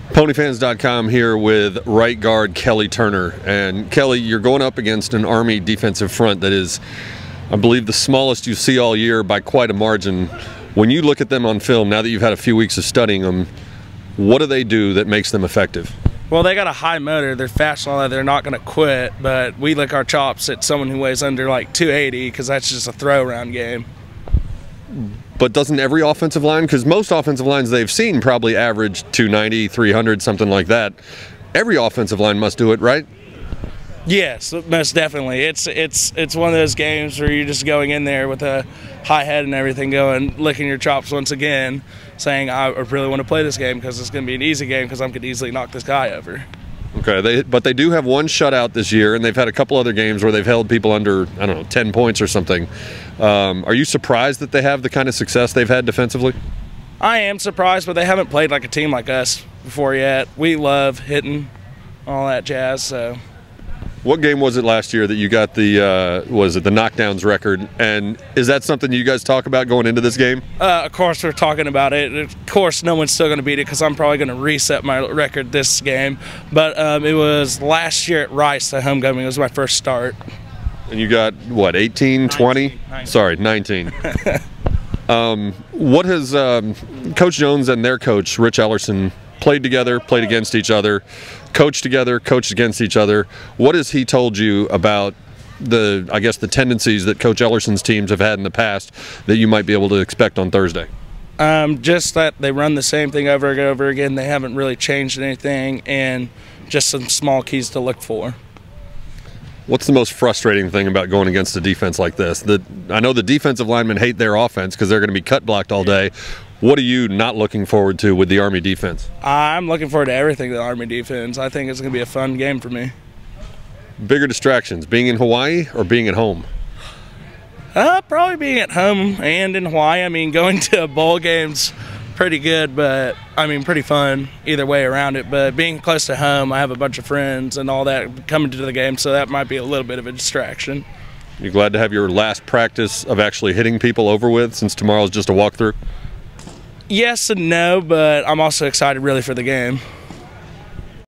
Ponyfans.com here with right guard Kelly Turner. And Kelly, you're going up against an Army defensive front that is, I believe, the smallest you see all year by quite a margin. When you look at them on film, now that you've had a few weeks of studying them, what do they do that makes them effective? Well, they got a high motor. They're fast and all that. They're not going to quit, but we lick our chops at someone who weighs under like 280 because that's just a throw-around game. But doesn't every offensive line, because most offensive lines they've seen probably average 290, 300, something like that. Every offensive line must do it, right? Yes, most definitely. It's one of those games where you're just going in there with a high head and everything, going licking your chops once again, saying I really want to play this game because it's going to be an easy game because I could easily knock this guy over. Okay, but they do have one shutout this year, and they've had a couple other games where they've held people under, I don't know, 10 points or something. Are you surprised that they have the kind of success they've had defensively? I am surprised, but they haven't played like a team like us before yet. We love hitting, all that jazz. So, what game was it last year that you got the was it the knockdowns record? And is that something you guys talk about going into this game? Of course, we're talking about it. Of course, no one's still going to beat it because I'm probably going to reset my record this game. But it was last year at Rice, the homecoming. It was my first start. And you got, what, 18, 20? 19. Sorry, 19. What has Coach Jones and their coach, Rich Ellerson, played together, played against each other, coached together, coached against each other? What has he told you about the, I guess, the tendencies that Coach Ellerson's teams have had in the past that you might be able to expect on Thursday? Just that they run the same thing over and over again. They haven't really changed anything, and just some small keys to look for. What's the most frustrating thing about going against a defense like this? I know the defensive linemen hate their offense because they're going to be cut blocked all day. What are you not looking forward to with the Army defense? I'm looking forward to everything, the Army defense. I think it's going to be a fun game for me. Bigger distractions, being in Hawaii or being at home? Probably being at home and in Hawaii. I mean, going to a bowl game's pretty good, but I mean, pretty fun either way around it. But being close to home, I have a bunch of friends and all that coming to the game, so that might be a little bit of a distraction. You glad to have your last practice of actually hitting people over with, since tomorrow's just a walkthrough? Yes and no, but I'm also excited really for the game.